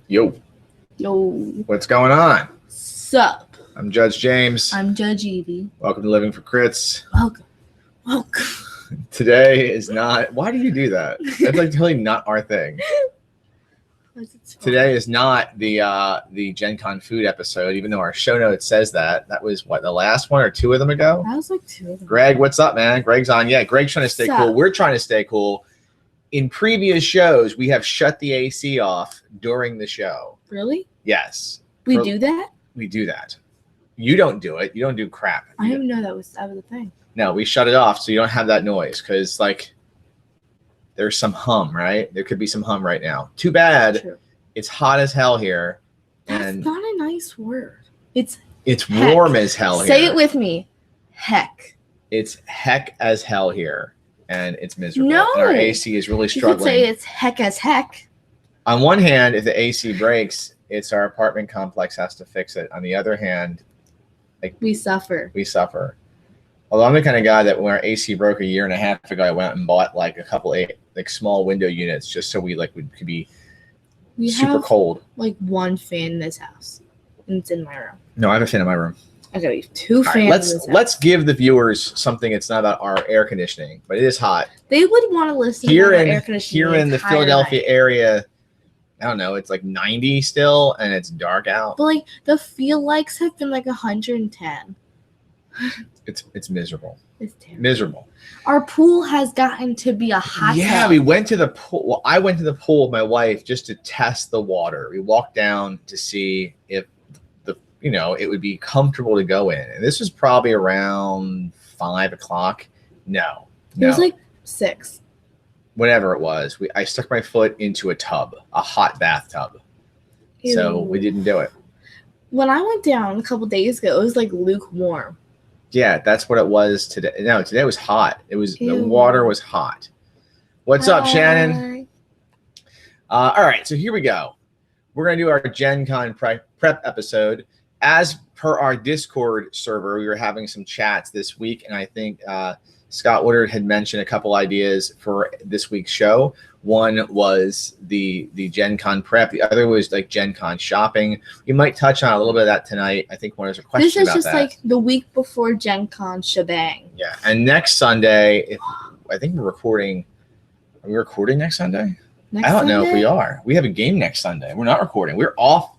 Yo. What's going on? Sup? I'm Judge James. I'm Judge Evie. Welcome to Living for Crits. Welcome. Today is not... Why do you do that? That's like totally not our thing. Today is not the Gen Con food episode, even though our show note says that. That was, what, the last one or two of them ago? That was like two of them. Greg, what's up, man? Greg's on. Yeah, Greg's trying to stay cool. We're trying to stay cool. In previous shows, we have shut the AC off during the show. Really? Yes. We do that? We do that. You don't do it. You don't do crap. I didn't know that was the thing. No, we shut it off so you don't have that noise because, like, there's some hum, right? There could be some hum right now. Too bad. True. It's hot as hell here. That's not a nice word. It's warm as hell here. Say it with me. Heck. It's heck as hell here. And it's miserable. No. And our AC is really struggling. You could say it's heck as heck. On one hand, if the AC breaks, it's our apartment complex has to fix it. On the other hand, like we suffer. Although I'm the kind of guy that when our AC broke a year and a half ago, I went and bought like a couple of small window units just so we could be super cold. Like one fan in this house, and it's in my room. No, I have a fan in my room. Okay, we have two fans. Let's give the viewers something. It's not about our air conditioning, but it is hot. They would want to listen to our air conditioning. Here in the Philadelphia area, I don't know. It's like 90 still, and it's dark out. But like the feel likes have been like 110. It's miserable. It's terrible. Miserable. Our pool has gotten to be a hot tub. We went to the pool. Well, I went to the pool with my wife just to test the water. We walked down to see if it would be comfortable to go in. And this was probably around 5 o'clock. No. It was like 6. Whatever it was. I stuck my foot into a tub, a hot bathtub. Ew. So we didn't do it. When I went down a couple days ago, it was like lukewarm. Yeah, that's what it was today. No, today was hot. It was The water was hot. What's up, Shannon? All right, so here we go. We're gonna do our Gen Con prep episode. As per our Discord server, we were having some chats this week, and I think Scott Woodard had mentioned a couple ideas for this week's show. One was the Gen Con prep. The other was like Gen Con shopping. We might touch on a little bit of that tonight. I think one is a question about that. This is just like the week before Gen Con shebang. Yeah, and next Sunday, I think we're recording. Are we recording next Sunday? I don't know if we are. We have a game next Sunday. We're not recording. We're off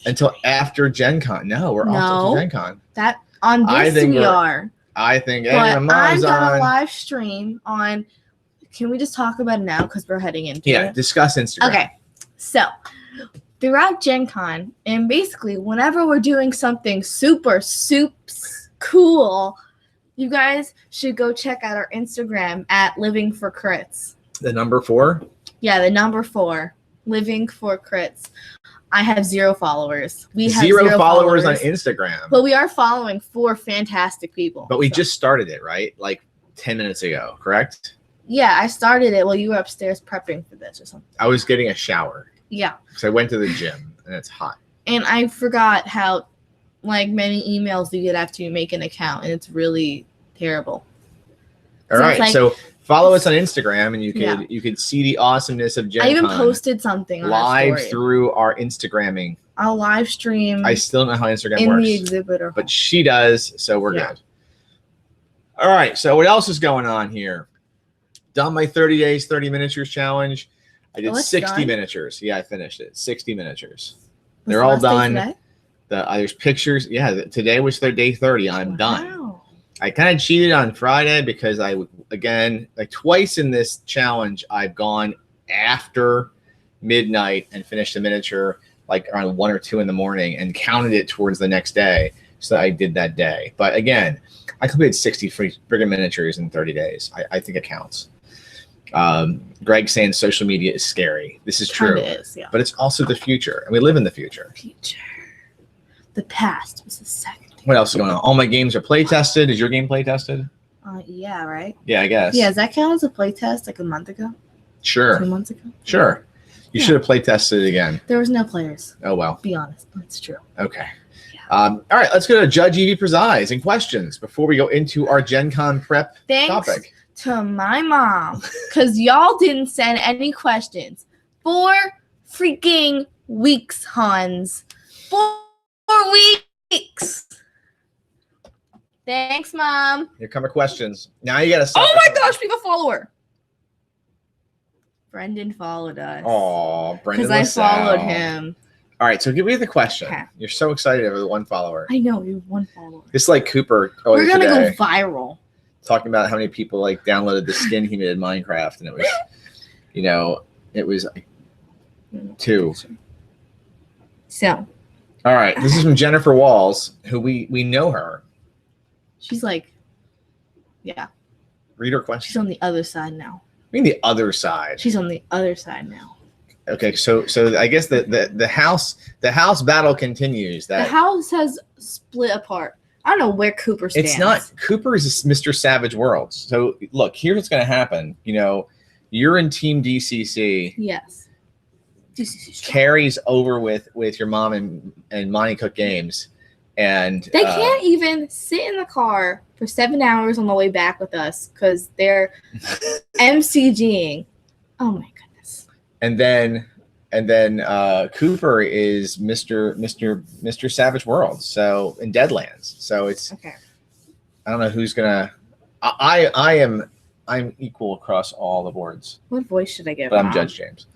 until after Gen Con. No, we're off until Gen Con. That on this we are. I think I'm gonna live stream on. Can we just talk about it now because we're heading into it? Yeah, discuss Instagram. Okay, so throughout Gen Con, and basically whenever we're doing something super cool, you guys should go check out our Instagram at Living for Crits. The number 4? Yeah, the number 4, Living for Crits. I have 0 followers. We have zero followers on Instagram. But we are following 4 fantastic people. But we just started it, right? Like 10 minutes ago, correct? Yeah, I started it while you were upstairs prepping for this or something. I was getting a shower. Yeah. Because I went to the gym, and it's hot. And I forgot how, many emails you get after you make an account, and it's really terrible. All right, so follow us on Instagram, and you could see the awesomeness of Gen Con. I even posted something on live through our Instagramming. I'll live stream. I still don't know how Instagram works. In the exhibitor hall. But she does, so we're good. All right, so what else is going on here? Done my 30 days, 30 miniatures challenge. I did 60 miniatures. Yeah, I finished it. 60 miniatures. They're all done. There's pictures. Yeah, today was their day 30. I'm done. I kind of cheated on Friday because again, twice in this challenge, I've gone after midnight and finished a miniature around 1 or 2 in the morning and counted it towards the next day. So I did that day. But again, I completed 60 friggin' miniatures in 30 days. I think it counts. Greg saying social media is scary. This is true. It is, yeah. But it's also the future, and we live in the future. The past was the second. What else is going on? All my games are play tested. Is your game play tested? Yeah, right? Yeah, I guess. Yeah, does that count as a play test a month ago? Sure. 2 months ago? Sure. You should have play tested it again. There was no players. Oh, well. Be honest. That's true. Okay. Yeah. All right, let's go to Judge Evie Presides and questions before we go into our Gen Con prep topic. To my mom, because y'all didn't send any questions for freaking weeks, Hans. 4 weeks. Thanks, Mom. Here come our questions. Now you gotta. Oh my gosh, we have a follower. Brendan followed us. Oh, Brendan. Because I followed him. All right, so give me the question. Okay. You're so excited over the one follower. I know, you have 1 follower. It's like Cooper. We're gonna today, go viral. talking about how many people like downloaded the skin he made in Minecraft, and it was, it was like 2. So. All right, this is from Jennifer Walls, who we know her. She's like, yeah. Read her question. She's on the other side now. I mean the other side. She's on the other side now. Okay, so I guess the house battle continues. The house has split apart. I don't know where Cooper stands. It's not Cooper is Mr. Savage Worlds. So look, here's what's going to happen. You're in Team DCC. Yes. Carries over with your mom and Monty Cook Games, and they can't even sit in the car for 7 hours on the way back with us because they're MCGing. Oh my goodness. And then Cooper is Mr. Savage Worlds. So in Deadlands. So it's okay. I don't know who's gonna. I'm equal across all the boards. What voice should I give? But I'm Judge James.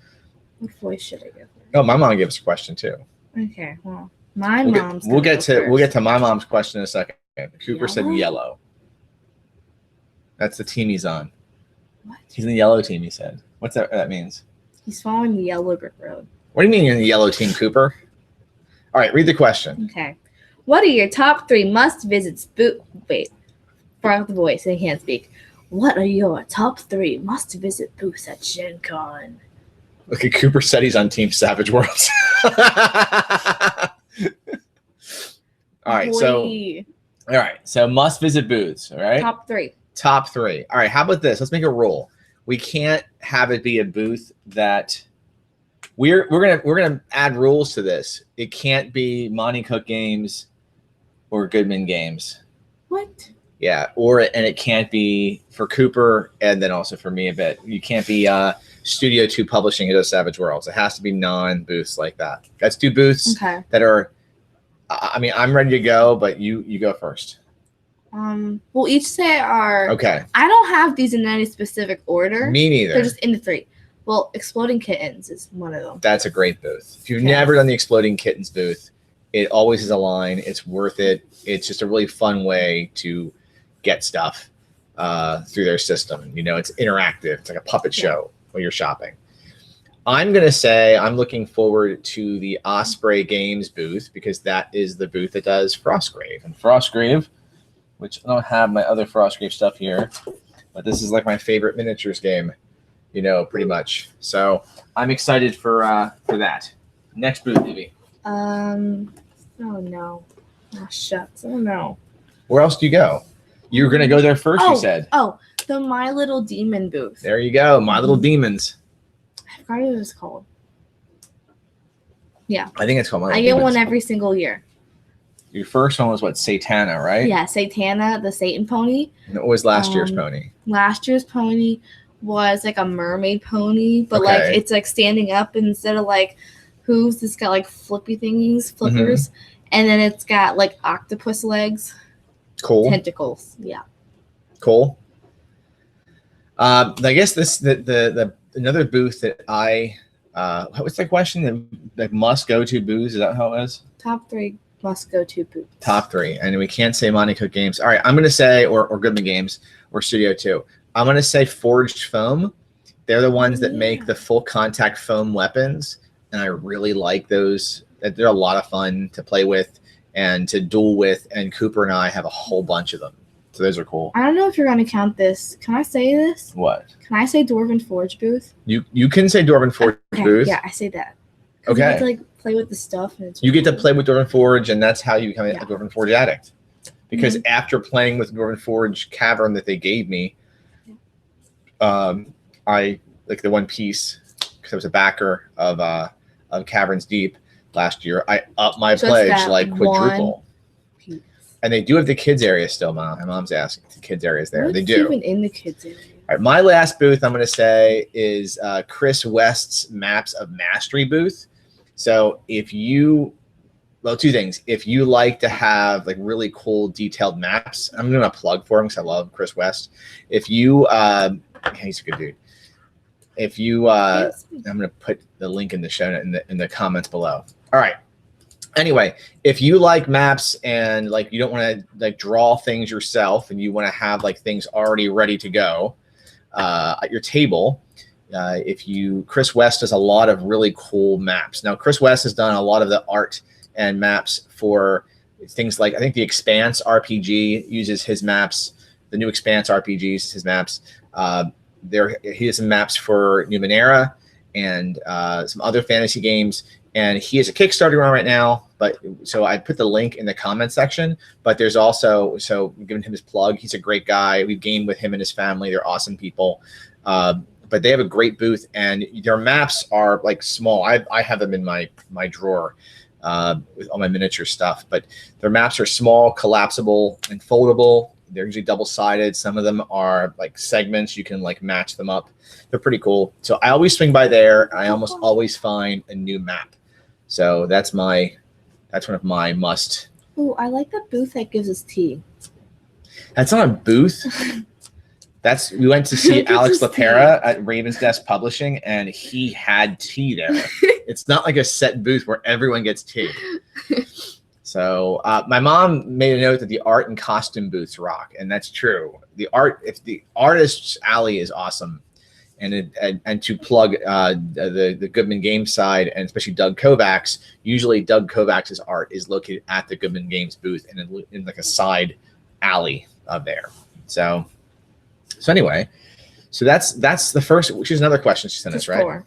What voice should I give? Oh, my mom gave us a question too. Okay, well, mom's. We'll get to my mom's question in a second. Cooper said yellow. That's the team he's on. What? He's in the yellow team. He said. What's that means? He's following the yellow brick road. What do you mean you're in the yellow team, Cooper? All right, read the question. Okay. What are your top 3 must-visits? Wait, for the voice. I can't speak. What are your top 3 must-visit booths at Gen Con? Okay, Cooper said he's on Team Savage Worlds. All right, so must-visit booths. All right. Top 3. Top 3. All right. How about this? Let's make a rule. We can't have it be a booth that we're gonna add rules to this. It can't be Monty Cook Games or Goodman Games. What? Yeah, and it can't be for Cooper and then also for me a bit. You can't be Studio 2 Publishing Hidden Savage Worlds. It has to be non-booths like that. Let's do booths that are. I mean, I'm ready to go, but you go first. We'll each say our. Okay. I don't have these in any specific order. Me neither. They're just in the 3. Well, Exploding Kittens is one of them. That's a great booth. If you've never done the Exploding Kittens booth, it always is a line. It's worth it. It's just a really fun way to get stuff through their system. It's interactive. It's like a puppet show when you're shopping. I'm going to say I'm looking forward to the Osprey Games booth because that is the booth that does Frostgrave. And Frostgrave, which I don't have my other Frostgrave stuff here, but this is like my favorite miniatures game, pretty much. So I'm excited for that. Next booth, Evie. Oh no. Oh shucks. Oh no. Where else do you go? You're going to go there first, you said. Oh, the My Little Demon booth. There you go. My Little Demons. I forgot what it was called. Yeah. I think it's called My Little Demons. I get one every single year. Your first one was what? Satana, right? Yeah, Satana, the Satan pony. And what was last year's pony? Last year's pony was like a mermaid pony, but like it's like standing up instead of like hooves. It's got like flippers, and then it's got like octopus legs. Cool. Tentacles. Yeah. Cool. I guess the another booth that what's the question? The must go to booths? Is that how it is? Top 3 must go to booths. Top 3, and we can't say Monty Cook Games. All right, I'm gonna say or Goodman Games or Studio 2. I'm gonna say Forged Foam. They're the ones that make the full contact foam weapons, and I really like those. They're a lot of fun to play with and to duel with, and Cooper and I have a whole bunch of them. So those are cool. I don't know if you're going to count this. Can I say this? What? Can I say Dwarven Forge booth? You can say Dwarven Forge booth. Yeah, I say that. Okay. You get to like play with the stuff. And you get to play with Dwarven Forge, and that's how you become a Dwarven Forge addict. Because after playing with Dwarven Forge Cavern that they gave me, I like the one piece because I was a backer of Caverns Deep last year. I upped my pledge like quadruple. And they do have the kids area still, Mom. My mom's asking if the kids area is there. What's they do. Even in the kids area. All right, my last booth I'm going to say is Chris West's Maps of Mastery booth. So if you, well, two things. If you like to have like really cool detailed maps, I'm going to plug for him because I love Chris West. If you, he's a good dude. If you, I'm going to put the link in the show in the comments below. All right. Anyway, if you like maps and like you don't want to like draw things yourself and you want to have like things already ready to go at your table, Chris West does a lot of really cool maps. Now, Chris West has done a lot of the art and maps for things like, I think the Expanse RPG uses his maps. The new Expanse RPG uses his maps. He has some maps for Numenera and some other fantasy games. And he has a Kickstarter on right now. But so I put the link in the comment section. But there's also, so I'm giving him his plug. He's a great guy. We've gamed with him and his family. They're awesome people. But they have a great booth, and their maps are like small. I have them in my drawer. With all my miniature stuff, but their maps are small, collapsible, and foldable. They're usually double-sided. Some of them are like segments. You can like match them up. They're pretty cool. So I always swing by there. I almost always find a new map. So that's one of my must. Oh, I like the booth that gives us tea. That's not a booth. We went to see Alex LaPera at Raven's Desk Publishing, and he had tea there. It's not like a set booth where everyone gets tea. So my mom made a note that the art and costume booths rock, and that's true. The artist's alley is awesome, and to plug the Goodman Games side, and especially Doug Kovacs. Usually, Doug Kovacs' art is located at the Goodman Games booth and in like a side alley of there. So anyway, so that's the first. Which is another question she sent us, right? 4.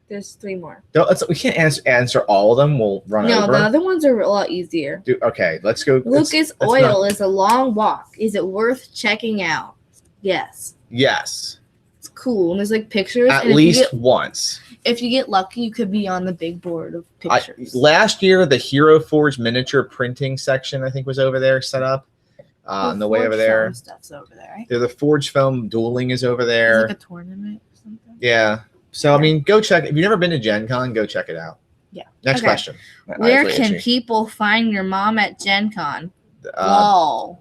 There's 3 more. We can't answer all of them. We'll run over. No, the other ones are a lot easier. Okay, let's go. Lucas Oil is a long walk. Is it worth checking out? Yes. Yes. It's cool. And there's like pictures. At least once. If you get lucky, you could be on the big board of pictures. Last year, the Hero Forge miniature printing section, I think, was over there set up. On the way over there. Stuff's over there, right? The Forge Foam dueling is over there. Like a tournament or something. Yeah. So, I mean, go check. If you've never been to Gen Con, go check it out. Yeah. Next question. Where can people find your mom at Gen Con? Oh,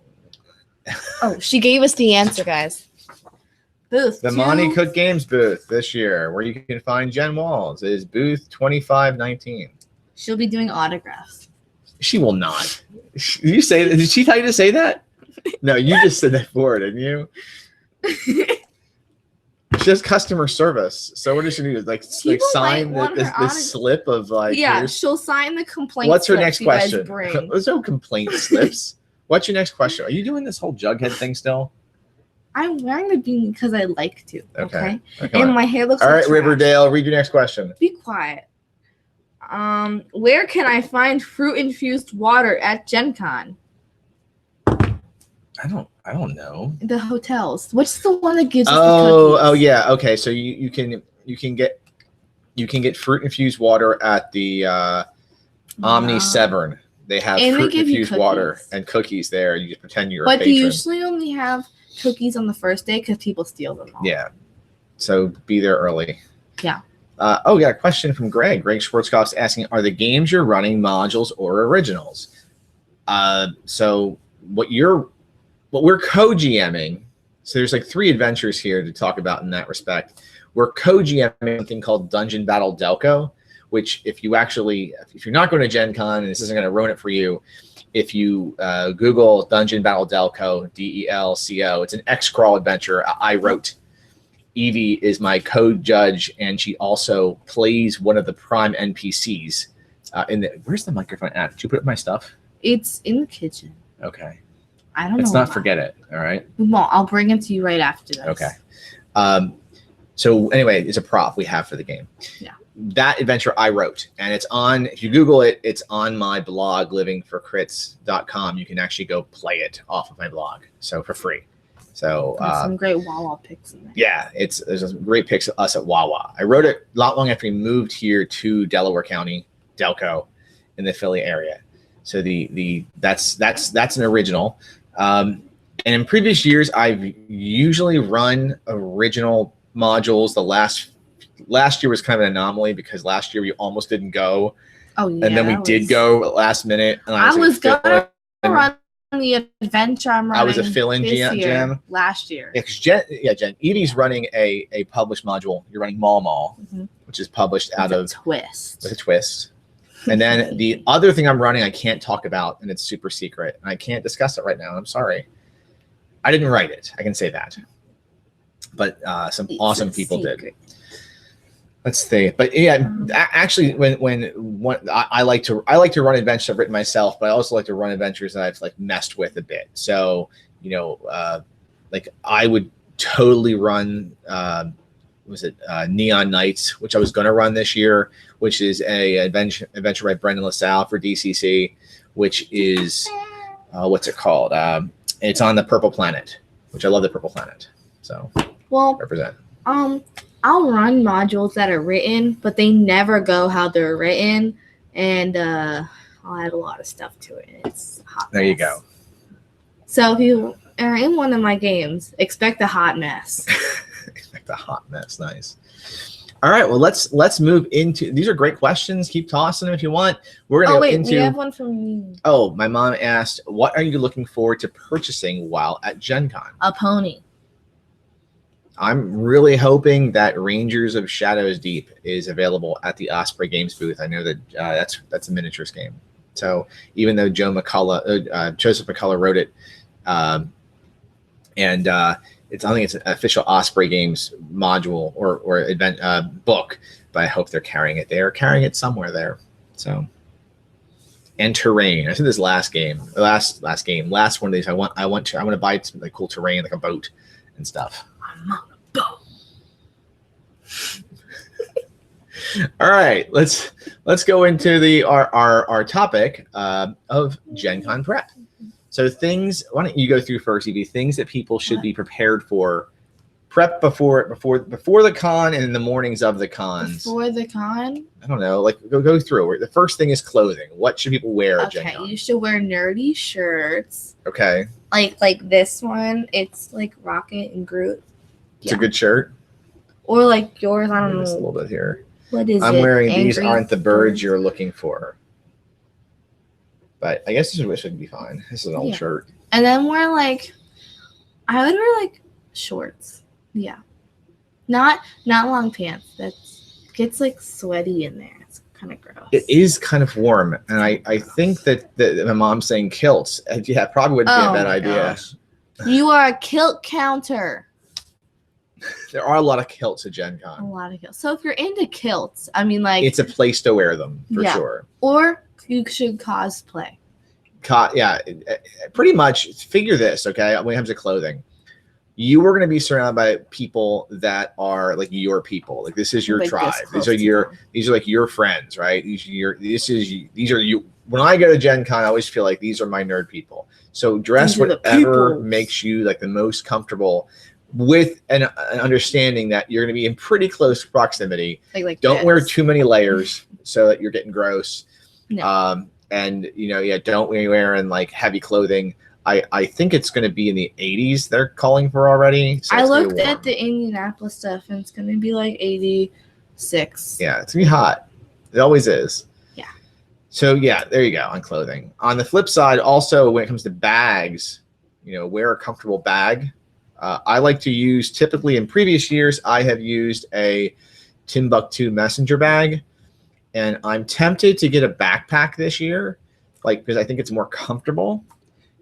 she gave us the answer, guys. Booth. The Monty Cook Games booth this year, where you can find Jen Walls, is booth 2519. She'll be doing autographs. She will not. Did she tell you to say that? No, you just said that for her, didn't you? She has customer service. So what does she do? Like sign this slip of like. Yeah, she'll sign the complaint. What's her next question? There's no complaint slips. What's your next question? Are you doing this whole Jughead thing still? I'm wearing the beanie because I like to. Okay. Okay. And my hair looks. All like right, trash. Riverdale. Read your next question. Be quiet. Where can I find fruit infused water at Gen Con? I don't know. The hotels. What's the one that gives us the cookies? Oh yeah. Okay. So you can get fruit infused water at the Omni Severn. They have fruit infused water and cookies there. You just pretend you're a patron. But they usually only have cookies on the first day because people steal them all. Yeah. So be there early. Yeah. We got a question from Greg. Greg Schwarzkopf's asking, are the games you're running modules or originals? So what we're co-GMing, so there's like 3 adventures here to talk about in that respect. We're co-GMing something called Dungeon Battle Delco, which if you're not going to Gen Con, and this isn't going to ruin it for you, if you Google Dungeon Battle Delco, DELCO, it's an X-crawl adventure I wrote. Evie is my co-judge, and she also plays one of the prime NPCs. Where's the microphone at? Did you put it in my stuff? It's in the kitchen. Okay. I don't know. Let's not forget it. All right. Well, I'll bring it to you right after this. Okay. So anyway, it's a prop we have for the game. Yeah. That adventure I wrote, and it's on. If you Google it, it's on my blog, livingforcrits.com. You can actually go play it off of my blog, so for free. So there's some great Wawa pics in there. Yeah, there's some great pics of us at Wawa. I wrote it not long after we moved here to Delaware County, Delco, in the Philly area. So that's an original. And in previous years, I've usually run original modules the last last year was kind of an anomaly because last year we almost didn't go. Oh yeah. And then we did go last minute. And I was gonna run the adventure I'm running. I was a fill-in gem last year. Yeah, Jen. Evie's running a published module. You're running Mall, which is published out of Twist. With a twist. And then the other thing I'm running, I can't talk about, and it's super secret, and I can't discuss it right now. I'm sorry. I didn't write it. I can say that. But some awesome people did. Let's see. But yeah, actually, when I like to run adventures I've written myself, but I also like to run adventures that I've like messed with a bit. So like I would totally run. Neon Nights, which I was going to run this year, which is a adventure by Brendan LaSalle for DCC, which is what's it called? It's on the Purple Planet, which I love the Purple Planet. So represent. I'll run modules that are written, but they never go how they're written, and I'll add a lot of stuff to it. It's a hot mess. There you go. So if you are in one of my games, expect a hot mess. Expect a hot mess. Nice. All right. Well, let's move into. These are great questions. Keep tossing them if you want. We're gonna go into. We have one from me. Oh, my mom asked, "What are you looking forward to purchasing while at Gen Con?" A pony. I'm really hoping that Rangers of Shadows Deep is available at the Osprey Games booth. I know that that's a miniatures game. So even though Joseph McCullough wrote it, and I think it's an official Osprey Games module or event book, but I hope they're carrying it. They are carrying it somewhere there. So, and terrain. I said this last one of these. I want to buy some like cool terrain, like a boat and stuff. I'm on a boat. All right, let's go into our topic of Gen Con prep. So things. Why don't you go through first, Evie? Things that people should be prepared for. Prep before the con and in the mornings of the cons. Before the con? I don't know. Like go through. The first thing is clothing. What should people wear at Gen Con? Okay, you should wear nerdy shirts. Okay. Like this one. It's like Rocket and Groot. It's a good shirt. Or like yours. I don't know. Just a little bit here. What is it? I'm wearing these aren't the birds you're looking for. But I guess this would be fine. This is an old shirt. And then I would wear like shorts. Yeah. Not long pants. That gets like sweaty in there. It's kind of gross. It is kind of warm. And I think that my mom's saying kilts. Yeah, probably wouldn't be a bad idea. You are a kilt counter. There are a lot of kilts at Gen Con. A lot of kilts. So if you're into kilts, I mean, like, it's a place to wear them for sure. Or you should cosplay. Pretty much. Figure this, okay? When it comes to clothing, you are going to be surrounded by people that are like your people. Like this is your tribe. These are like your friends, right? These are you. When I go to Gen Con, I always feel like these are my nerd people. So dress whatever makes you like the most comfortable, with an understanding that you're going to be in pretty close proximity. Like don't wear too many layers so that you're getting gross. No. And don't be wearing like heavy clothing. I think it's going to be in the 80s. They're calling for already. So I looked at the Indianapolis stuff, and it's going to be like 86. Yeah, it's going to be hot. It always is. Yeah. So yeah, there you go on clothing. On the flip side, also when it comes to bags, wear a comfortable bag. I like to use, typically in previous years, I have used a Timbuktu messenger bag, and I'm tempted to get a backpack this year, because I think it's more comfortable.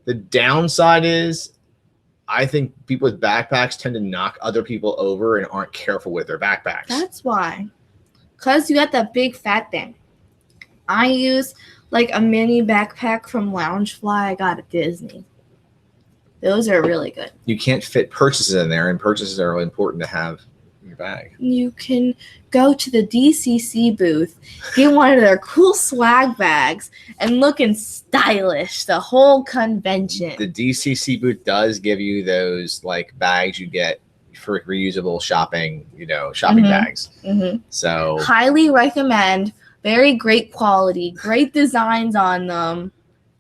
The downside is I think people with backpacks tend to knock other people over and aren't careful with their backpacks. That's why. Because you got that big fat thing. I use like a mini backpack from Loungefly I got at Disney. Those are really good. You can't fit purchases in there, and purchases are important to have in your bag. You can go to the DCC booth, get one of their cool swag bags, and looking stylish the whole convention. The DCC booth does give you those like bags you get for reusable shopping, bags. Mm-hmm. So highly recommend. Very great quality, great designs on them.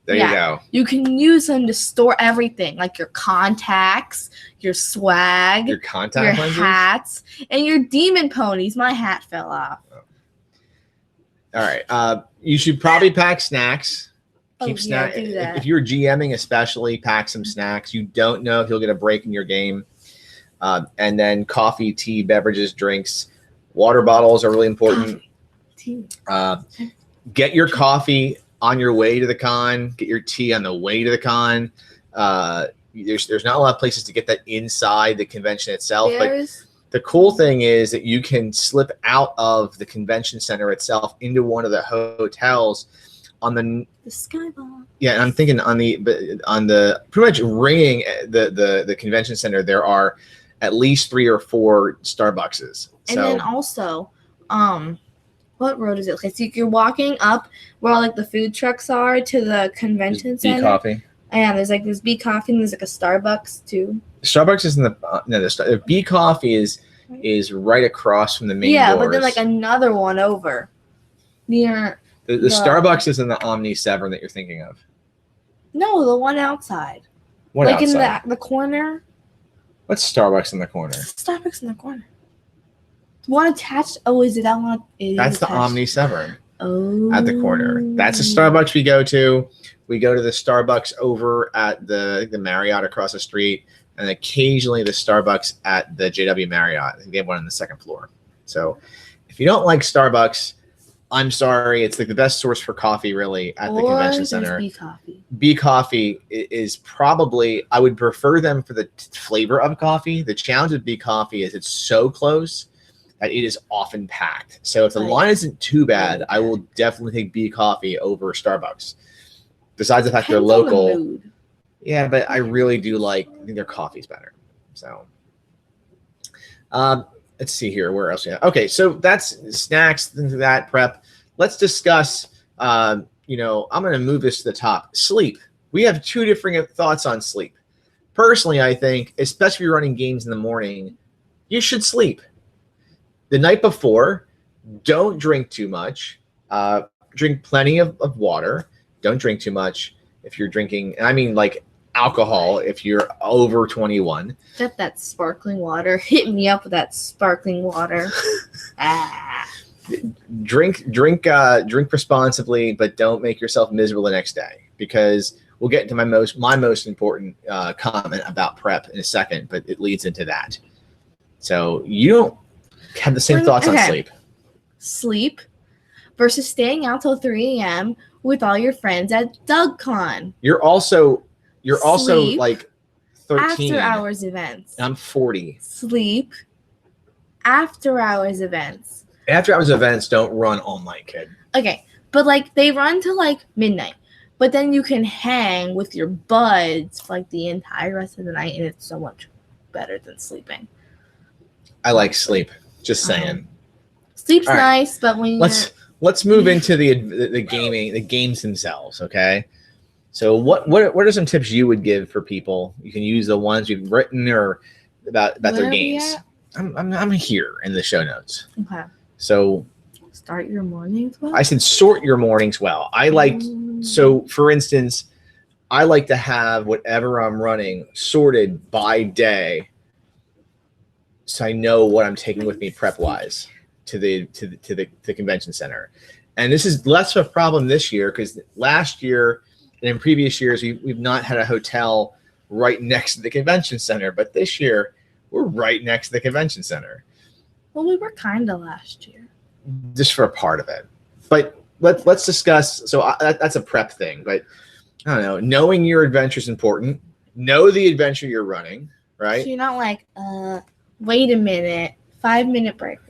There you go. You can use them to store everything, like your contacts, your swag, Your contact lenses? hats, and your demon ponies. My hat fell off. All right. You should probably pack snacks. Do that. If you're GMing, especially, pack some snacks. You don't know if you'll get a break in your game. And then coffee, tea, beverages, drinks. Water bottles are really important. Get your coffee on your way to the con. Get your tea on the way to the con. There's not a lot of places to get that inside the convention itself. But the cool thing is that you can slip out of the convention center itself into one of the hotels on the skybox. Yeah, and I'm thinking on the pretty much ringing the convention center, there are at least 3 or 4 Starbuckses. And then also, what road is it? Okay, so you're walking up where all like the food trucks are to the convention center. B-Coffee. And there's like this B-Coffee and there's like a Starbucks too. Starbucks is in the B-Coffee is right across from the main doors. But then like another one over near the Starbucks is in the Omni Severn that you're thinking of. No, the one outside. What like outside? In the corner. What's Starbucks in the corner? Starbucks in the corner. The one attached. Oh, is it that one? That's the Omni Severn. Oh. At the corner. That's the Starbucks we go to. We go to the Starbucks over at the Marriott across the street, and occasionally the Starbucks at the JW Marriott. I think they have one on the second floor. So if you don't like Starbucks, I'm sorry. It's like the best source for coffee, really, at the convention center. B-Coffee. B-Coffee is probably, I would prefer them for the flavor of coffee. The challenge with B-Coffee is it's so close that it is often packed. So if the line isn't too bad, I will definitely take B-Coffee over Starbucks. Besides the fact they're local. Yeah, but I really do I think their coffee's better. So let's see here. Where else? Yeah. Okay, so that's snacks, things like that, prep. Let's discuss, I'm going to move this to the top. Sleep. We have 2 different thoughts on sleep. Personally, I think, especially if you're running games in the morning, you should sleep. The night before, don't drink too much. Drink plenty of water. Don't drink too much. If you're drinking, I mean like alcohol, if you're over 21. Get that sparkling water. Hit me up with that sparkling water. Drink responsibly, but don't make yourself miserable the next day, because we'll get into my most important comment about prep in a second, but it leads into that. So you don't have the same thoughts on sleep. Sleep versus staying out till 3 a.m. with all your friends at DougCon. You're also like 13. After hours events. I'm 40. Sleep. After hours events. After hours events don't run all night, kid. Okay, but they run to midnight. But then you can hang with your buds for the entire rest of the night, and it's so much better than sleeping. I like sleep. Just saying. Sleep's nice, but when let's move into the games themselves, okay? So what are some tips you would give for people? You can use the ones you've written or about their games. I'm here in the show notes. Okay. So start your mornings well. I said sort your mornings well. So for instance, I like to have whatever I'm running sorted by day, so I know what I'm taking with me prep wise to the convention center. And this is less of a problem this year, because last year and in previous years we've not had a hotel right next to the convention center, but this year we're right next to the convention center. Well, we were kind of last year, just for a part of it. But let's discuss. So that's a prep thing, but I don't know. Knowing your adventure is important. Know the adventure you're running, right? So you're not wait a minute, 5-minute break.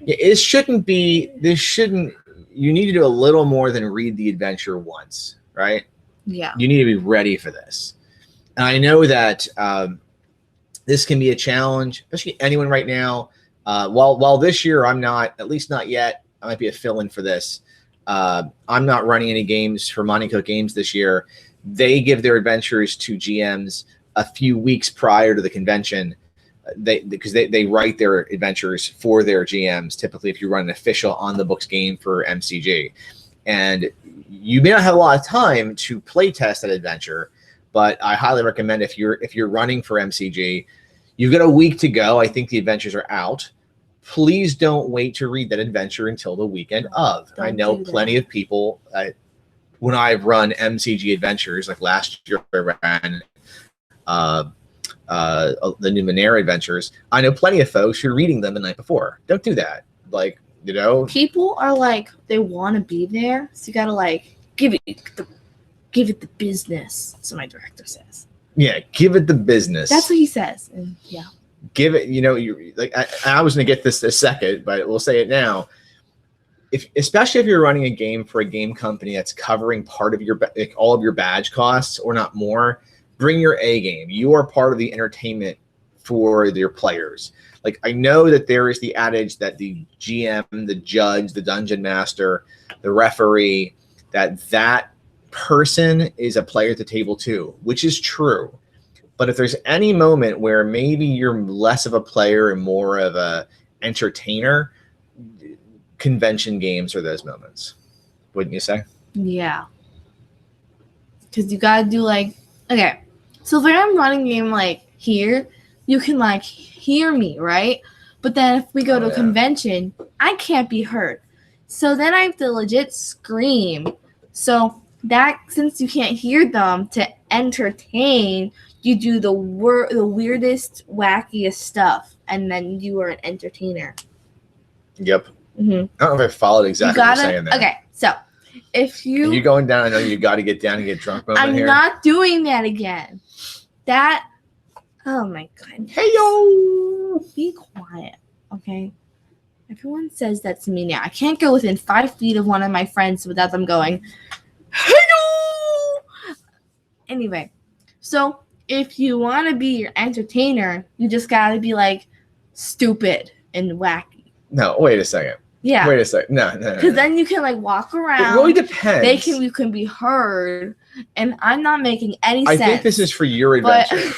Yeah, this shouldn't. You need to do a little more than read the adventure once, right? Yeah. You need to be ready for this. And I know that this can be a challenge, especially anyone right now. While this year I'm not, at least not yet, I might be a fill-in for this. I'm not running any games for Monte Cook Games this year. They give their adventures to GMs a few weeks prior to the convention. Because they write their adventures for their GMs, typically if you run an official on the books game for MCG. and you may not have a lot of time to play test that adventure, but I highly recommend if you're running for MCG, you've got a week to go. I think the adventures are out. Please don't wait to read that adventure until the weekend of. I know plenty of people. When I've run MCG adventures, like last year I ran the new Monera adventures, I know plenty of folks who are reading them the night before. Don't do that. Like, you know, people are like, they want to be there, so you gotta like give it the business. So my director says. Yeah, give it the business. That's what he says. And yeah. Give it, you know, you like. I was gonna get this a second, but we'll say it now. Especially if you're running a game for a game company that's covering part of your all of your badge costs or not more, bring your A game. You are part of the entertainment for your players. Like, I know that there is the adage that the GM, the judge, the dungeon master, the referee, that person is a player at the table too, which is true. But if there's any moment where maybe you're less of a player and more of a entertainer, convention games are those moments, wouldn't you say? Yeah. Because you gotta do like, okay, so if I'm running a game like here, you can like hear me, right? But then if we go to a convention, I can't be heard. So then I have to legit scream. So that, since you can't hear them, to entertain, you do the weirdest, wackiest stuff, and then you are an entertainer. Yep. Mm-hmm. I don't know if I followed exactly what you're saying there. Okay, so if you... Are you going down? I know you got to get down and get drunk moment here. I'm not doing that again. That... Oh my God. Hey, yo! Be quiet, okay? Everyone says that to me now. I can't go within 5 feet of one of my friends without them going, hey, yo! Anyway, so if you want to be your entertainer, you just got to be like stupid and wacky. No, wait a second. Yeah. Wait a second. No. Because then you can like walk around. It really depends. You can be heard, and I'm not making any sense. I think this is for your adventure.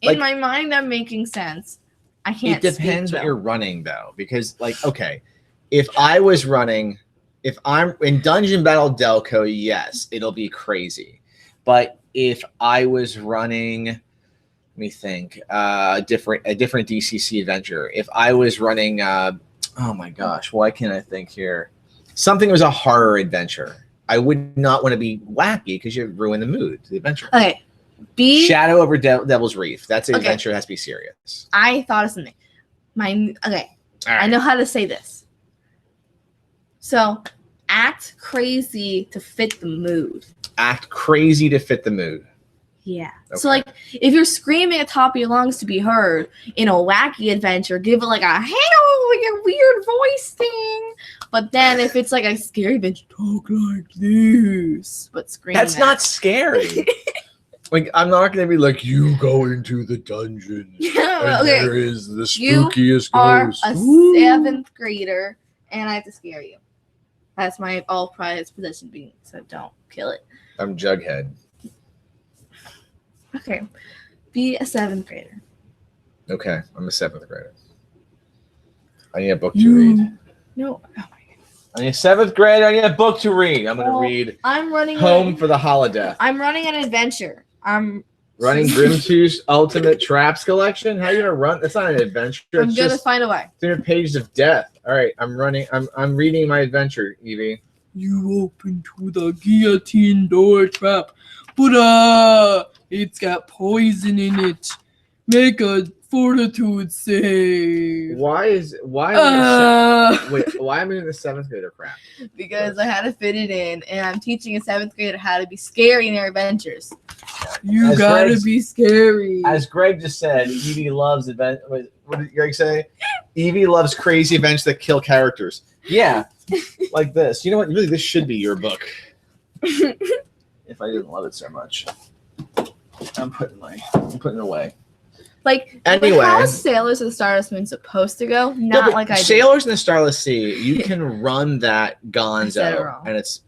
In my mind, I'm making sense. I can't. It depends what you're running though, because like, okay, if I was running, if I'm in Dungeon Battle Delco, yes, it'll be crazy. But if I was running, let me think, a different DCC adventure. If I was running, oh my gosh, why can't I think here? Something was a horror adventure. I would not want to be wacky because you ruin the mood, the adventure. Okay. Shadow over Devil's Reef. That's an adventure that has to be serious. I thought of something. Right. I know how to say this. So, act crazy to fit the mood. Act crazy to fit the mood. Yeah. Okay. So, like, if you're screaming at the top of your lungs to be heard in a wacky adventure, give it like a, hey, like a weird voice thing. But then if it's like a scary adventure, talk like this. But scream. That's not scary. Like, I'm not going to be like, you go into the dungeon. Yeah, okay. There is the spookiest ghost. You are a 7th grader, and I have to scare you. That's my all-prized possession being, so don't kill it. I'm Jughead. Okay. Be a 7th grader. Okay, I'm a 7th grader. I need a book to read. No. Oh my God. I need a 7th grader. I need a book to read. I'm going to read Home for the Holodeath. I'm running an adventure. I'm running Grimtooth's Ultimate Traps Collection. How are you going to run? That's not an adventure. I'm going to find a way. 300 pages of death. All right, I'm reading my adventure, Evie. You open to the guillotine door trap, but it's got poison in it. Make a fortitude save. Why am I in the 7th grader crap? Because I had to fit it in, and I'm teaching a 7th grader how to be scary in their adventures. You gotta be scary. As Greg just said, Evie loves what did Greg say? Evie loves crazy events that kill characters. Yeah, like this. You know what? Really, this should be your book. If I didn't love it so much, I'm putting it away. Like, anyway, how is Sailors of the Starless Moon supposed to go? Not like I did. Sailors in the Starless Sea, you can run that Gonzo, and it's,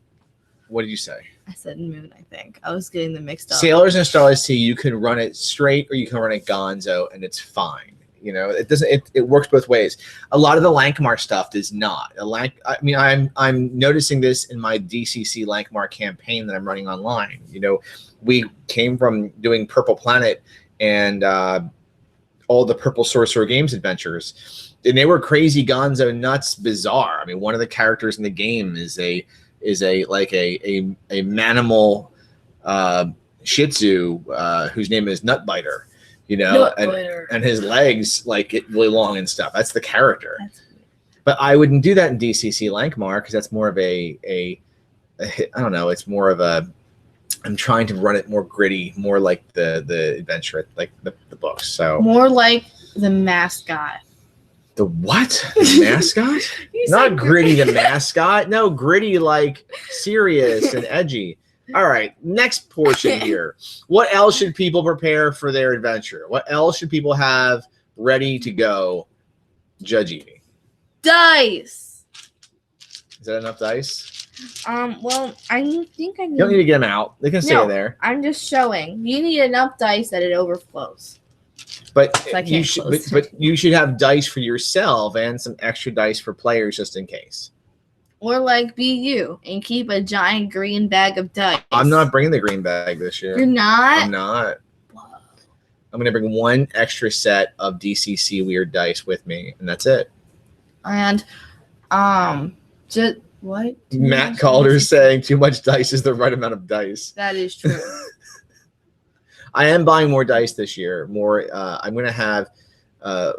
what did you say? I said Moon, I think. I was getting them mixed up. Sailors in the Starless Sea, you can run it straight or you can run it Gonzo, and it's fine. You know, it doesn't. It works both ways. A lot of the Lankmar stuff does not. I'm noticing this in my DCC Lankmar campaign that I'm running online. You know, we came from doing Purple Planet and all the Purple Sorcerer Games adventures, and they were crazy, gonzo, nuts, bizarre. I mean, one of the characters in the game is a manimal Shih Tzu whose name is Nutbiter. You know, and his legs like get really long and stuff. That's the character. But I wouldn't do that in DCC Lankmar because that's more of I don't know. It's more of a. I'm trying to run it more gritty, more like the adventure, like the books. So more like the mascot. The what? The mascot? Not gritty. The mascot? No, gritty like serious and edgy. All right, next portion here. What else should people prepare for their adventure? What else should people have ready to go? Judge Evie. Dice. Is that enough dice? Well, I think I need... You don't need to get them out. They can stay there. I'm just showing. You need enough dice that it overflows. But So you should have dice for yourself and some extra dice for players just in case. Or like be you and keep a giant green bag of dice. I'm not bringing the green bag this year. You're not? I'm not. Whoa. I'm going to bring one extra set of DCC weird dice with me, and that's it. And, just what? Matt Calder's saying too much dice is the right amount of dice. That is true. I am buying more dice this year. I'm going to have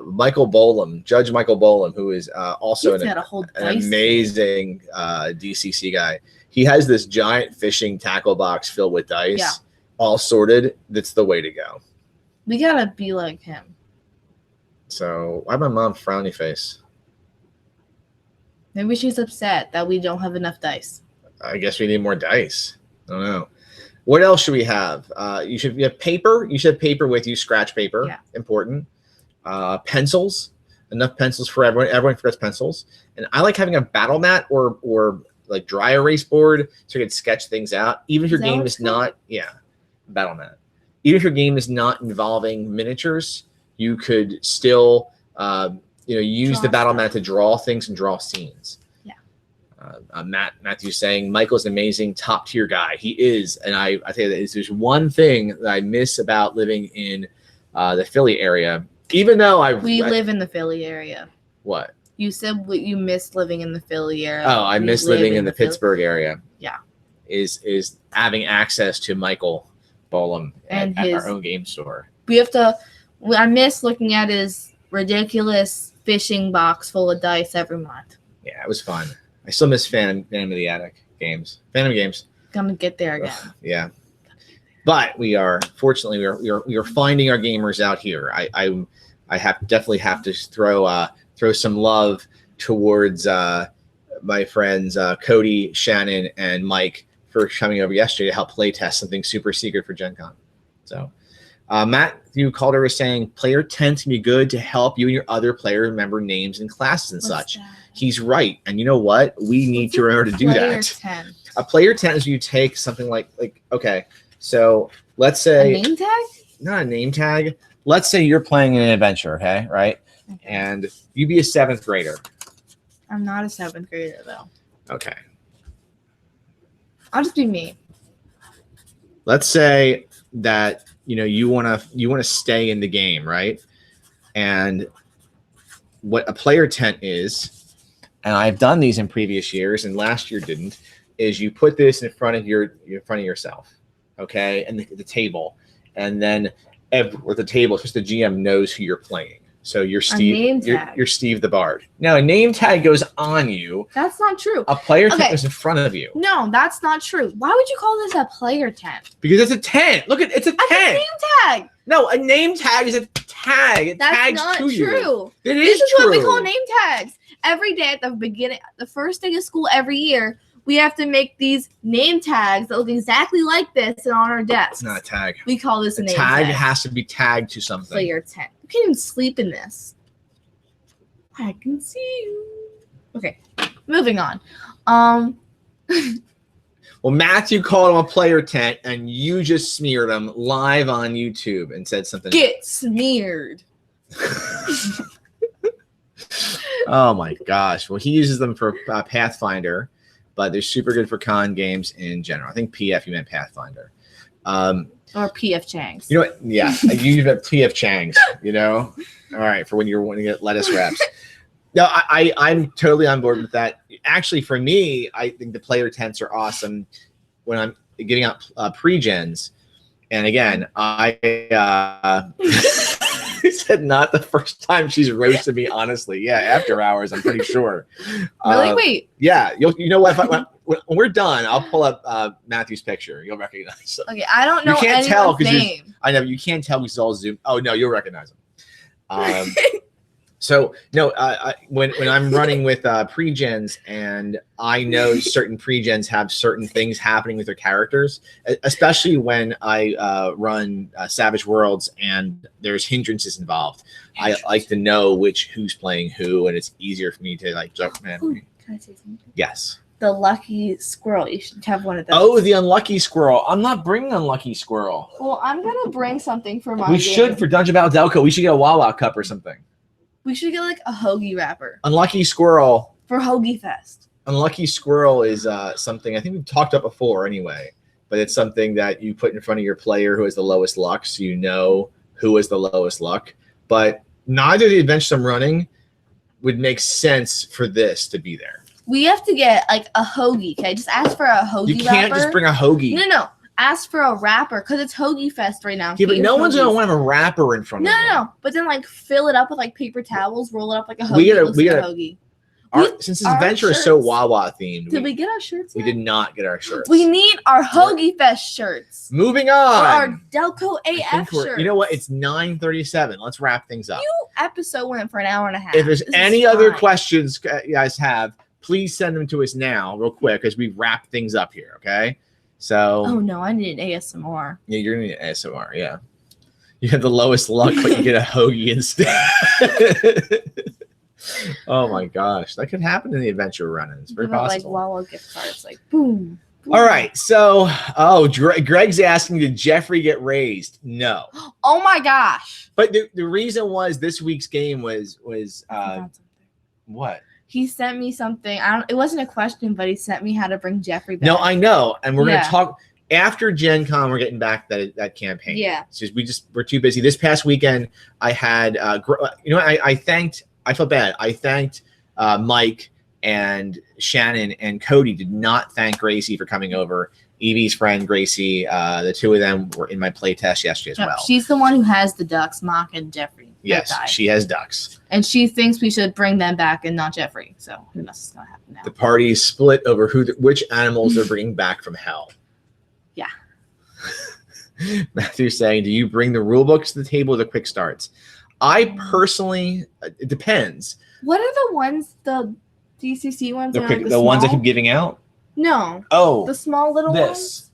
Michael Bolam, Judge Michael Bolam, who is also an amazing DCC guy. He has this giant fishing tackle box filled with dice, all sorted. That's the way to go. We gotta be like him. So why my mom frowny face? Maybe she's upset that we don't have enough dice. I guess we need more dice. I don't know. What else should we have? You have paper. You should have paper with you. Scratch paper. Yeah. Important. Pencils. Enough pencils for everyone. Everyone forgets pencils. And I like having a battle mat or like dry erase board so you can sketch things out. Even if your game is not, battle mat. Even if your game is not involving miniatures, you could still use the battle mat to draw things and draw scenes. Matthew's saying Michael's an amazing top tier guy. He is, and I tell you that there's one thing that I miss about living in the Philly area. Even though we live in the Philly area. What? You said you miss living in the Philly area. Oh, I miss living in the Pittsburgh area. Yeah. Is having access to Michael Bolam and at our own game store. I miss looking at his ridiculous fishing box full of dice every month. Yeah, it was fun. I still miss Phantom of the Attic games. Phantom games. Gonna get there again. Yeah. But we are fortunately we are finding our gamers out here. I definitely have to throw some love towards my friends Cody, Shannon, and Mike for coming over yesterday to help play test something super secret for Gen Con. So Matthew Calder was saying player 10 can be good to help you and your other player remember names and classes and such. That? He's right. And you know what? We need to remember to do that. 10? A player 10 is you take something like okay. So let's say a name tag? Not a name tag. Let's say you're playing an adventure, okay, right? Okay. And you be a 7th grader. I'm not a 7th grader though. Okay. I'll just be me. Let's say that you wanna stay in the game, right? And what a player tent is, and I've done these in previous years, and last year didn't, is you put this in front of yourself. Okay, and the table, and then with the table, just the GM knows who you're playing. So you're Steve. You're Steve the Bard. Now a name tag goes on you. That's not true. A player tent is in front of you. No, that's not true. Why would you call this a player tent? Because it's a tent. Look it's a tent. A name tag. No, a name tag is a tag. It tags not to you. True. It is true. This is what we call name tags. Every day at the beginning, the first day of school every year, we have to make these name tags that look exactly like this and on our desks. It's not a tag. We call this a name tag. Tag Has to be tagged to something. Player tent. You can't even sleep in this. I can see you. Okay, moving on. Well, Matthew called him a player tent, and you just smeared him live on YouTube and said something. Get smeared. Oh my gosh. Well, he uses them for Pathfinder, but they're super good for con games in general. I think PF, you meant Pathfinder. Or PF Chang's. You know what? Yeah, you use PF Chang's, you know? All right, for when you're wanting to get lettuce wraps. No, I'm totally on board with that. Actually, for me, I think the player tents are awesome when I'm giving out pre-gens. And again, I said not the first time she's roasted me, honestly. Yeah, after hours, I'm pretty sure. Really? Wait. Yeah, you know what? When we're done, I'll pull up Matthew's picture. You'll recognize him. Okay, I don't know You can't tell anyone's name. I know you can't tell because it's all Zoom. Oh no, you'll recognize him. So no, when I'm running with pre-gens and I know certain pre-gens have certain things happening with their characters, especially when I run Savage Worlds and there's hindrances involved. I like to know who's playing who, and it's easier for me to like jump. Ooh, can I say something? Yes. The lucky squirrel. You should have one of those. Oh, the unlucky squirrel. I'm not bringing unlucky squirrel. Well, I'm gonna bring something for my. We should for Dungeon Battle Delco. We should get a Wawa cup or something. We should get like a hoagie wrapper. Unlucky squirrel. For Hoagie Fest. Unlucky squirrel is something I think we've talked about before anyway, but it's something that you put in front of your player who has the lowest luck, so you know who has the lowest luck. But neither of the adventures I'm running would make sense for this to be there. We have to get like a hoagie, okay? Just ask for a hoagie wrapper. You can't just bring a hoagie. No. Ask for a wrapper because it's Hoagie Fest right now. Yeah, but no one's gonna want to have a wrapper in front of them. No. But then like fill it up with like paper towels, roll it up like a hoagie. We gotta hoagie. Since this adventure is so Wawa themed, did we get our shirts yet? We did not get our shirts. We need our Hoagie Fest shirts. Moving on. Or our Delco AF shirts. You know what? It's 9:37. Let's wrap things up. Episode went for an hour and a half. If there's any other questions you guys have, please send them to us now, real quick, as we wrap things up here. Okay. So. Oh no, I need an ASMR. Yeah, you're gonna need an ASMR. Yeah. You have the lowest luck, but you get a hoagie instead. Oh my gosh, that could happen in the adventure run. It's very possible. Like Wawa gift cards, like boom. All right, so Greg's asking, did Jeffrey get raised? No. Oh my gosh! But the reason was this week's game was what? He sent me something. It wasn't a question, but he sent me how to bring Jeffrey back. No, I know, and we're gonna talk after Gen Con. We're getting back that campaign. Yeah. So we're too busy. This past weekend, I had I felt bad. I thanked Mike and Shannon and Cody. Did not thank Gracie for coming over. Evie's friend Gracie, the two of them were in my play test yesterday as well. She's the one who has the ducks, Mock and Jeffrey. Yes, she has ducks. And she thinks we should bring them back and not Jeffrey. So who knows what's going to happen now. The party split over which animals they're bringing back from hell. Yeah. Matthew's saying, do you bring the rule books to the table or the quick starts? I personally, it depends. What are the ones, the DCC ones? The ones I keep giving out? No. Oh. The small little ones?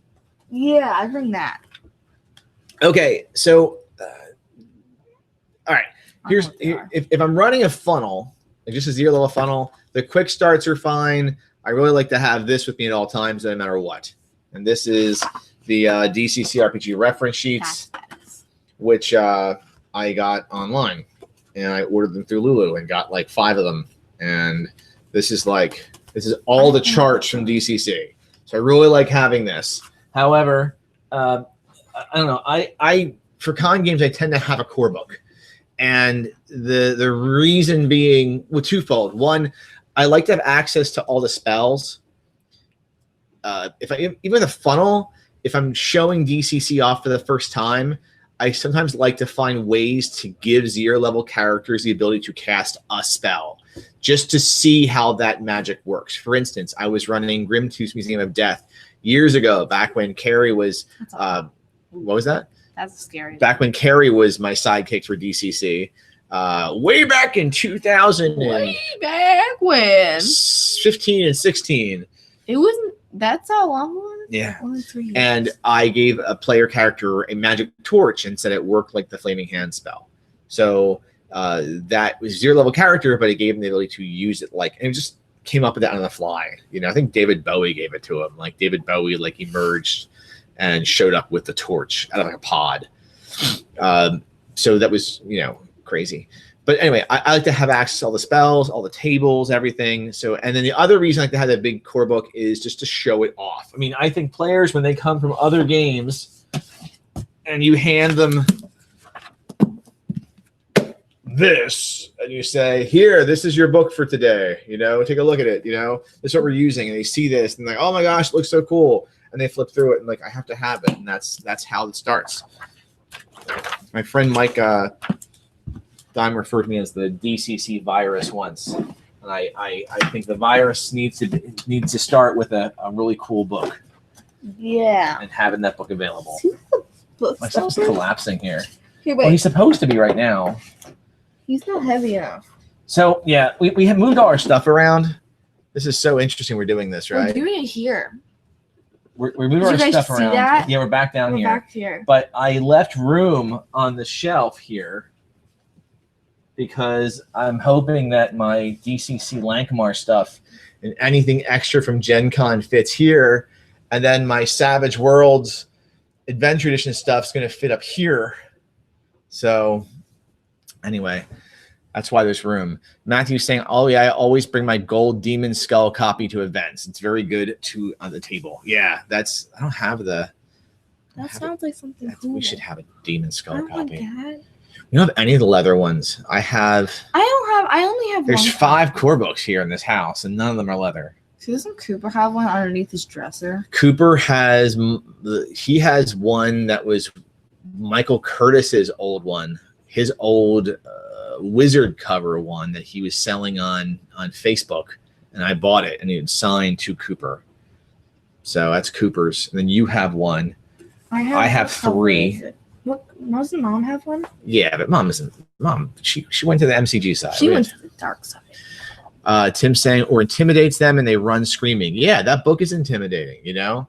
Yeah, I bring that. Okay, so, all right. If I'm running a funnel, like just a zero level funnel, the quick starts are fine. I really like to have this with me at all times, no matter what. And this is the DCC RPG reference sheets, which I got online. And I ordered them through Lulu and got like 5 of them. And this is all the charts from DCC. So I really like having this. However, I don't know. I for con games, I tend to have a core book. And the reason being, well, twofold. One, I like to have access to all the spells. Even with a funnel, if I'm showing DCC off for the first time, I sometimes like to find ways to give 0 level characters the ability to cast a spell, just to see how that magic works. For instance, I was running Grimtooth's Museum of Death years ago, back when Carrie was, what was that? That's scary. Back when Carrie was my sidekick for DCC, way back in 2000. Way back when. 15 and 16. It wasn't, that's how long it was? Yeah. Only 3 years. And I gave a player character a magic torch and said it worked like the Flaming Hand spell. So that was 0 level character, but it gave him the ability to use it and it just came up with that on the fly. You know, I think David Bowie gave it to him. Like David Bowie emerged and showed up with the torch out of a pod. So that was, crazy. But anyway, I like to have access to all the spells, all the tables, everything. So, and then the other reason I like to have that big core book is just to show it off. I mean, I think players, when they come from other games and you hand them this and you say, here, this is your book for today, you know, take a look at it, you know, this is what we're using. And they see this and they're like, oh my gosh, it looks so cool. And they flip through it and like, I have to have it. And that's how it starts. My friend Mike Dime referred to me as the DCC virus once, and I think the virus needs to start with a really cool book. Yeah. And having that book available. See the books My stuff's collapsing here. Here, Well, he's supposed to be right now. He's not heavy enough. So yeah, we have moved all our stuff around. This is so interesting. We're doing this, right? We're doing it here. We're moving our stuff around. That? Yeah, we're back down We're here. back here. But I left room on the shelf here because I'm hoping that my DCC Lankmar stuff and anything extra from Gen Con fits here. And then my Savage Worlds Adventure Edition stuff is going to fit up here. So anyway, that's why there's room. Matthew's saying, oh yeah, I always bring my gold Demon Skull copy to events. It's very good on the table. Yeah, I don't have the. That sounds like something cool. We should have a Demon Skull copy. Like that. You don't have any of the leather ones. I only have There's one. 5 core books here in this house, and none of them are leather. So doesn't Cooper have one underneath his dresser? Cooper has one that was Michael Curtis's old one, his old wizard cover one that he was selling on Facebook, and I bought it, and it was signed to Cooper. So that's Cooper's. And then you have one. I have 3. What, doesn't Mom have one? Yeah, but Mom isn't. Mom, she went to the MCG side. She went to the dark side. Tim saying, or intimidates them and they run screaming. Yeah, that book is intimidating, you know?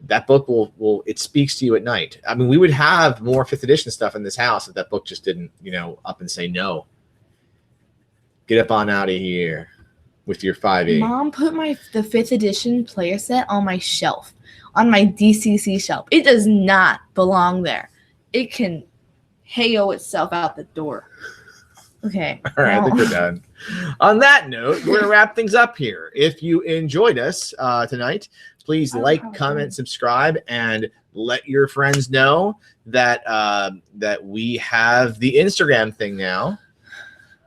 That book will it speaks to you at night. I mean, we would have more 5th edition stuff in this house if that book just didn't, up and say no. Get up on out of here with your 5e. Mom put the 5th edition player set on my shelf, on my DCC shelf. It does not belong there. It can hail itself out the door. Okay. All right, I think we're done. On that note, we're going to wrap things up here. If you enjoyed us tonight, please like, comment, subscribe, and let your friends know that that we have the Instagram thing now.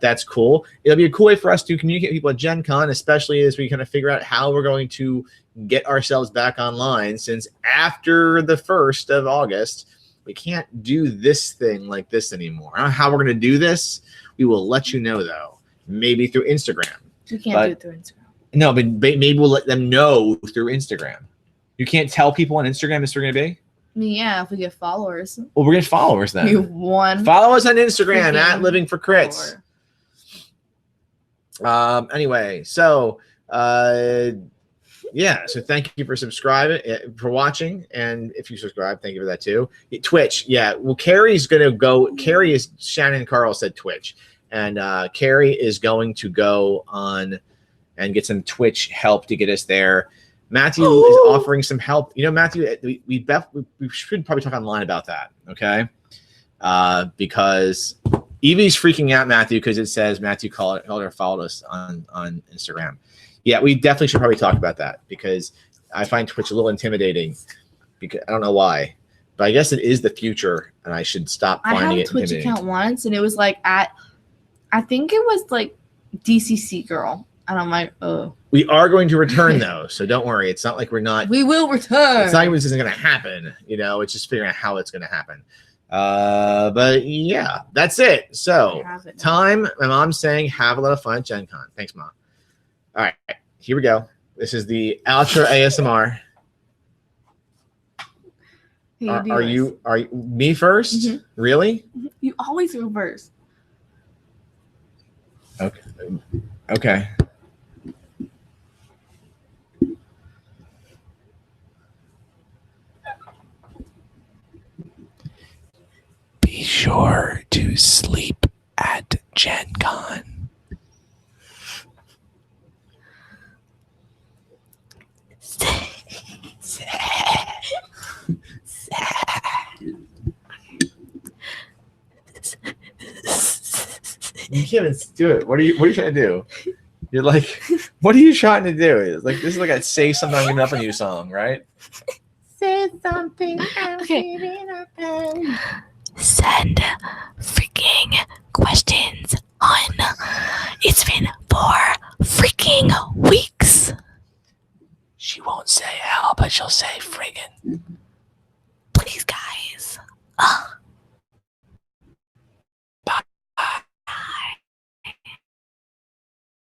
That's cool. It'll be a cool way for us to communicate with people at Gen Con, especially as we kind of figure out how we're going to get ourselves back online, since after the 1st of August, we can't do this thing like this anymore. I don't know how we're going to do this. We will let you know, though. Maybe through Instagram. We can't do it through Instagram. No, but maybe we'll let them know through Instagram. You can't tell people on Instagram this we're going to be? I mean, yeah, if we get followers. Well, we're going to get followers then. Follow us on Instagram at Living for Crits. Anyway, so yeah, so thank you for subscribing, for watching, and if you subscribe, thank you for that too. Twitch, yeah. Well, Carrie's gonna go. Carrie is Shannon Carl said Twitch, and Carrie is going to go on and get some Twitch help to get us there. Matthew is offering some help. Matthew, we should probably talk online about that, okay? Because Evie's freaking out, Matthew, because it says Matthew called or followed us on Instagram. Yeah, we definitely should probably talk about that, because I find Twitch a little intimidating. Because I don't know why, but I guess it is the future, and I should stop finding it intimidating. I had a Twitch account once, and it was like I think it was like DCC Girl, and I'm like, oh. We are going to return though, so don't worry. It's not like we're not. We will return. It's not like this isn't going to happen. It's just figuring out how it's going to happen. But yeah, that's it. So time. My mom's saying have a lot of fun at Gen Con. Thanks, Mom. All right, here we go. This is the outro ASMR. Hey, are you me first? Mm-hmm. Really? You always reverse. Okay. Be sure to sleep at Gen Con. You can't even do it. What are you trying to do? You're like, what are you trying to do? It's like this is like a "Say Something I'm Giving Up on You" song, right? Say something. I'm giving up on you. Send freaking questions on. It's been 4 freaking weeks. She won't say how, but she'll say friggin'.